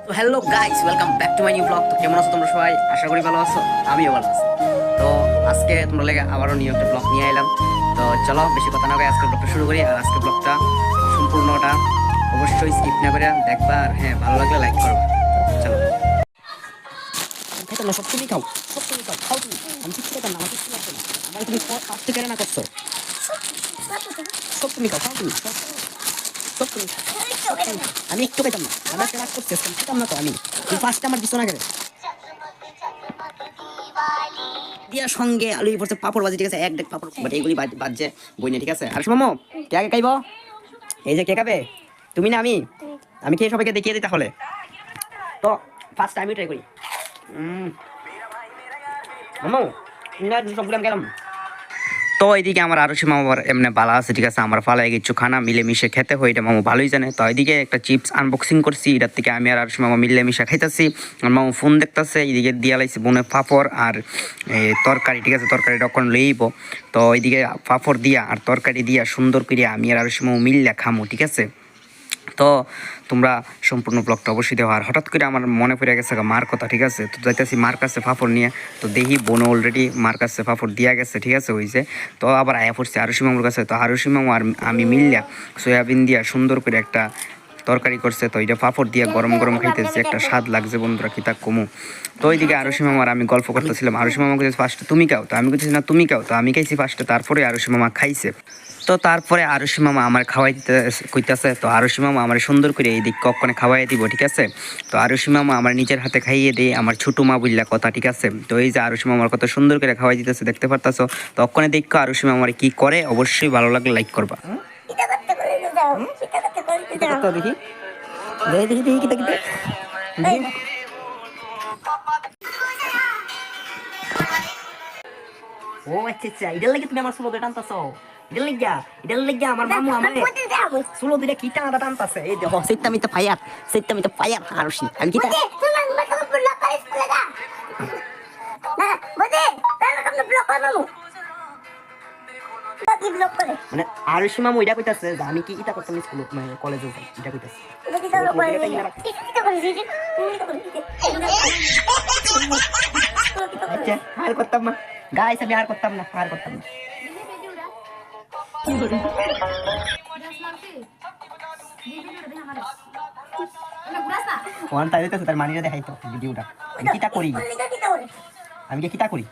তো hello guys, welcome back to my new blog. তো কেমন আছো তোমরা সবাই? আশা করি ভালো আছো, আমিও ভালো আছি। তো আজকে তোমরা লেগে আবারও নিউ একটা ব্লগ নিয়ে এলাম। তো চলো বেশি কথা না বলে আজকের ব্লগটা শুরু করি। আর আজকের ব্লগটা সম্পূর্ণটা অবশ্যই স্কিপ না করে দেখবা, আর হ্যাঁ ভালো লাগলে লাইক করবা। তো চলো। খাইতো না, সব তুমি খাও, সব তুমি খাও, খাও তুমি। আমি কিছু খেতাম না, আমার কিছু লাগবে না। আমার তুমি ফার্স্ট থেকে না করছো, সব তুমি খাও, খাও তুমি সব তুমি। আমি একটু খাইতাম না, আমার একটা রাগ করছে, খেতাম না তো আমি। তুমি ফার্স্টে আমার দিছো না কেন? দিয়ার সঙ্গে আলু পড়ছে, পাপড় বাজি, ঠিক আছে, এক ডেক পাপড়, বাট এইগুলি বাজছে বই না, ঠিক আছে। আর মামো কে আগে খাইব? এই যে কে খাবে, তুমি না আমি? আমি খেয়ে সবাইকে দেখিয়ে দিই তাহলে। তো ফার্স্ট আমি ট্রাই করি। মামো সবগুলো আমি গেলাম। তো এইদিকে আমার আরো মামা আবার এমনি বালা আছে, ঠিক আছে, আমার ফালাই কিছু খানা মিলেমিশে খেতে হয়, এটা মামা ভালোই জানে। তো এইদিকে একটা চিপস আনবক্সিং করছি, এটার থেকে আমি আর আরো মামা মিলেমিশে খাইতেছি। আর মামা ফোন দেখতেছে, এইদিকে দিয়া লাইছে বোনে পাপড় আর তরকারি, ঠিক আছে, তরকারি তখন লইব। তো এইদিকে পাপড় দিয়া আর তরকারি দিয়া সুন্দর করে আমি আর আরো মামা মিললে খামো, ঠিক আছে। তো তোমরা সম্পূর্ণ ব্লগটা অবশ্যই দেওয়া। আর হঠাৎ করে আমার মনে পড়ে গেছে মার কথা, ঠিক আছে। তো যাইতেছি মার কাছে ফাফড় নিয়ে, তো দেখি বোন অলরেডি মার কাছে ফাফড় দিয়া গেছে, ঠিক আছে, হয়েছে। তো আবার আয়া পড়ছে আরুষি মামুর কাছে। তো আরুষি মামু আর আমি মিললা সয়াবিন দিয়া সুন্দর করে একটা তরকারি করছে। তো এটা পাপড় দিয়ে গরম গরম খাইতেছে, একটা স্বাদ লাগছে বন্ধুরা, কি তা কমু। তো ওইদিকে আরুষি মামা আর আমি গল্প করতেছিলাম। আরুষি মামা কাছে ফার্স্টে তুমি খাও, তো আমি বলছি না তুমি খাও। তো আমি খাইছি ফার্স্টে, তারপরে আরুষি মামা খাইছে। তো তারপরে আরুষি মামা আমার খাওয়াই দিতে কইতাছে। তো আরুষি মামা আমার সুন্দর করে এই দিক কখনো খাওয়াই দিব, ঠিক আছে। তো আরুষি মামা আমার নিজের হাতে খাইয়ে দেয়, আমার ছোট মা বুঝলা কথা, ঠিক আছে। তো এই যে আরুষি মামা আমার কত সুন্দর করে খাওয়াই দিতেছে, দেখতে পারতাছো। তো ওখানে দেখো আরুষি মামা আমার কি করে, অবশ্যই ভালো লাগলে লাইক করবা। দেখি দেখি দেখি দেখি কিতা কিতা ও আচ্ছা আচ্ছা, এটার লাগে তুমি আমার সুলো দিয়ে টানতাছো? এটার লাগিয়া আমার মামু আমার সুলো দিয়ে কি টানাটা টানতাছে? এই দেখো সেইটা আমি তো ফায়ার, সেইটা আমি তো ফায়ার আরুষি, আমি কি মানে আরুষি মামু এটা কইতাছে যে আমি কি ইটা করতাম স্কুল মানে কলেজে যাই, এটা কইতাছে। আচ্ছা আর করতাম না গাইস, আমি আর করতাম না, আর করতাম না। ওয়ান তাই তার মানিরে দেখাইতো ভিডিওটা। আমি কিটা করি, আমি কি কিটা করি?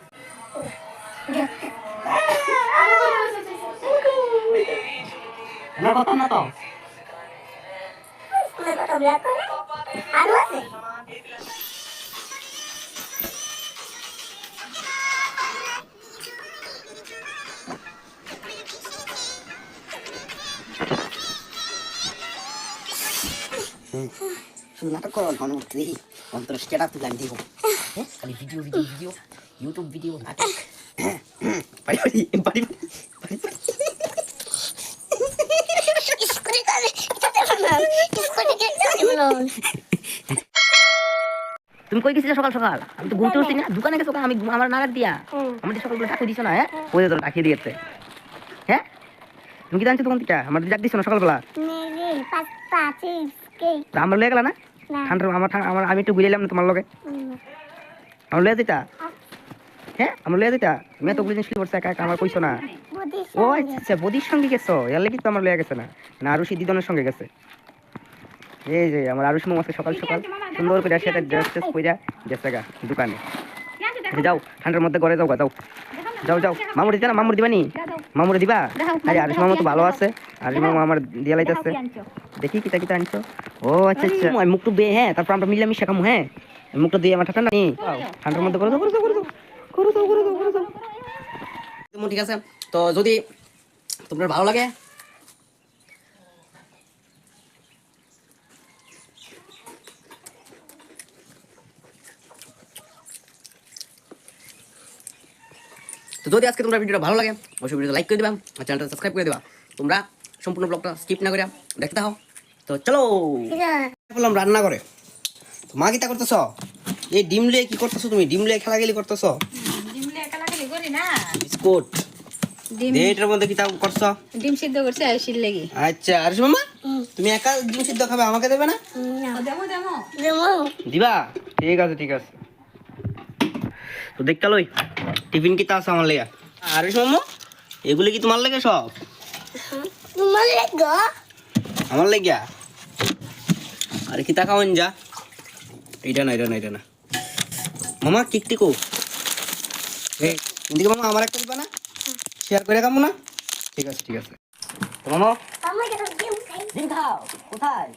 না কথা না তো শুধু নাটক করো, ঘন উঠতে দেখি অন্তর স্টেট আপ তুলে আমি দেখবো। হ্যাঁ খালি video video video, YouTube video, নাটক। বাড়ি বাড়ি বাড়ি বাড়ি তুমি কই গেছিলে সকাল সকাল? আমি তো ঘুরতে উঠছি না, দোকানে গেছো, আমি আমার নাগাদ দিয়া আমাদের সকালগুলো টাকা দিছো না? হ্যাঁ ওই তো রাখিয়ে দিয়েছে। হ্যাঁ তুমি কি জানছো দোকান থেকে আমার ডাক দিছো না সকালবেলা? আমার লয়ে গেলা না ঠান্ডা, আমার আমি একটু বুঝলাম না তোমার লগে, আমার লয়ে যেটা। হ্যাঁ আমার লয়ে যেটা, তুমি এত জিনিস কি করছো একা একা, আমার কইছো না? ও আচ্ছা আচ্ছা, বদির সঙ্গে গেছো, এর লাগি তো আমার লয়ে গেছে না, না আরুষি দিদনের সঙ্গে গেছে। এই যে আমার আরুষি মামাকে সকাল সকাল সুন্দর করে সেটা ড্রেস ট্রেস পইরা গেছে গা দোকানে। যাও ঠান্ডার মধ্যে ঘরে যাও গা, যাও যাও যাও। মামুর দিতা না, মামুর দিবানি, মামুরে দিবা? আরে আরুষি মামা তো ভালো আছে, আরুষি মামা আমার দিয়া লাইতাছে। দেখি কিতা কিতা আনছো। ও আচ্ছা আচ্ছা, আমি মুখটু বে, হ্যাঁ তারপর আমরা মিলামিশা খামু। হ্যাঁ মুখটা দিয়ে আমার ঠান্ডা নেই, ঠান্ডার মধ্যে করে দাও করে দাও করে দাও করে দাও করে দাও করে দাও। ঠিক আছে, তো যদি তোমার ভালো লাগে তো যদি আজকে তোমরা ভিডিওটা ভালো লাগে অবশ্যই ভিডিওটা লাইক করে দিবা আর চ্যানেলটা সাবস্ক্রাইব করে দিবা। তোমরা সম্পূর্ণ ব্লগটা স্কিপ না করে দেখতে থাকো। তো চলো বললাম রান্না করে। মা কিতা করতেছ? এই ডিম লিয়ে কি করতেছো তুমি? ডিম লিয়ে খেলা গেলি করতেছ? ডিম লিয়ে খেলা খেলি করি না, বিস্কুট ডিম এটার মধ্যে কি তাও করছো? ডিম সিদ্ধ করছে আয়ুষির লাগি। আচ্ছা আর মামা তুমি একা ডিম সিদ্ধ খাবে, আমাকে দেবে না? দেমো দেমো দিবা? ঠিক আছে ঠিক আছে। তো দেখতে লই টিফিন কি তা আছে আমার লেগা। আর মামা এগুলি কি তোমার লাগে সব? আমার লেগা। আরে কি তা খাওয়ান যা। এটা না মামা কেক টিকো। এদিকে মামা আমার একটা দিবা না? শেয়ার করে খাবো না? ঠিক আছে তো মামা ডিম খাও। কোথায়?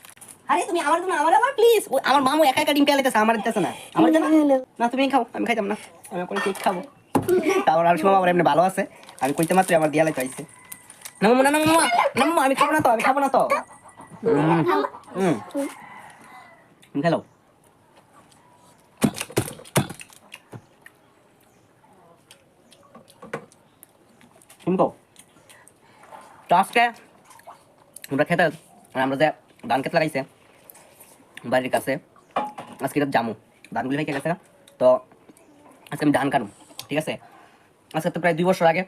আরে তুমি আমার জন্য আমার প্লিজ। আমার মামু একা একা ডিম খেলাইতেছে, আমার দিতেছে না। আমার জন্য না, তুমি খাও, আমি খাইতাম না। আমি এখন কেক খাবো। তারপর আর সময় আমার এমনি ভালো আছে, আমি কইতে মাত্র আমার দিয়ালে চাইছে। না মামা আমি খাবো না তো তুমি খেলো। শুনবো তো আজকে আমরা খেতে আমরা যে ধান খেতে লাগাইছে বাড়ির কাছে, আজকে এটা জামু ধানগুলি হয়ে গেছে। তো আজকে আমি ধান কাটব, ঠিক আছে? আজকে তো প্রায় 2 বছর আগে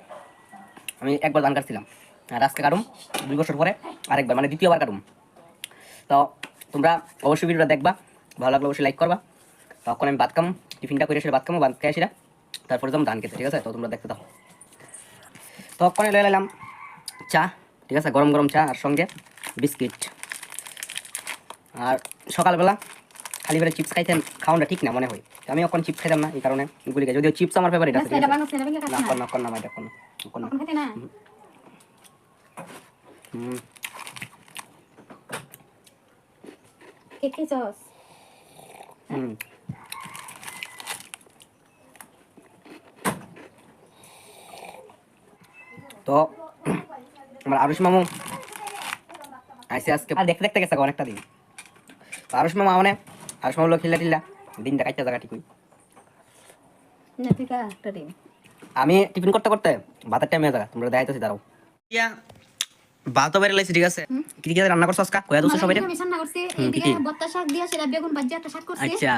আমি একবার ধান কাটছিলাম, আর আজকে কাটুম 2 বছর পরে আরেকবার, মানে দ্বিতীয়বার কাটুম। তো তোমরা অবশ্যই ভিডিওটা দেখবা, ভালো লাগলে অবশ্যই লাইক করবা। তখন আমি ভাত খাম, টিফিনটা করে এসে ভাত খামো, ভাত খেয়ে আসিরা তারপরে যাবো ধান খেতে, ঠিক আছে? তো তোমরা দেখতে থাকো। তখন লয়ে নিলাম চা, ঠিক আছে? গরম গরম চা আর সঙ্গে বিস্কিট। আর সকালবেলা খালি পেটে চিপস খাওয়াটা ঠিক না মনে হয়, আমি এখন চিপস খাইতাম না, এই কারণে গুলি খাই। যদিও চিপস আমার ফেভারিট আছে। তো আমার আরুষ মামু আইসে আজকে, আর দেখতে দেখতে গেছে অনেকটা দিন। আরুষ মামা মানে আরুষ মামা খেলা টিলা দিনটা কাটতে জায়গা ঠিক। আমি টিফিন করতে করতে ভাতের টাইমে জায়গা তোমরা দেখাইতেছি, দাঁড়াও। ভাতও বেড়ে লাইছি, ঠিক আছে? কি কি রান্না করছো আজকে? কয়া দোসে সবাই রান্না করছি, এদিকে ভর্তা শাক দিয়া সেটা বেগুন ভাজি একটা শাক করছি। আচ্ছা,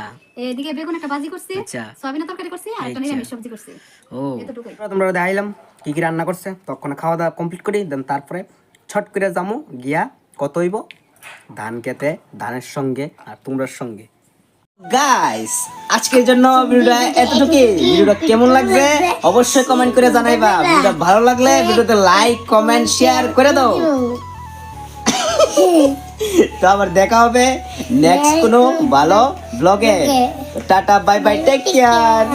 এদিকে বেগুন একটা ভাজি করছি। আচ্ছা, সয়াবিনের তরকারি করছি আর একটা নিরামিষ সবজি করছি। ও এতটুকুই। তোমরা দেখাইলাম কি কি রান্না করছে। তখন খাওয়া দাওয়া কমপ্লিট করি, দেন তারপরে ছট করে যামু গিয়া কত হইব ধান খেতে, ধানের সঙ্গে আর তোমরার সঙ্গে। গাইস আজকের জন্য ভিডিওটা এতটুকুই। ভিডিওটা কেমন লাগছে অবশ্যই কমেন্ট করে জানাইবা। ভিডিওটা ভালো লাগলে ভিডিওতে লাইক কমেন্ট শেয়ার করে দাও। তো আবার দেখা হবে নেক্সট কোনো ভালো ব্লগে। Tata bye bye, take care.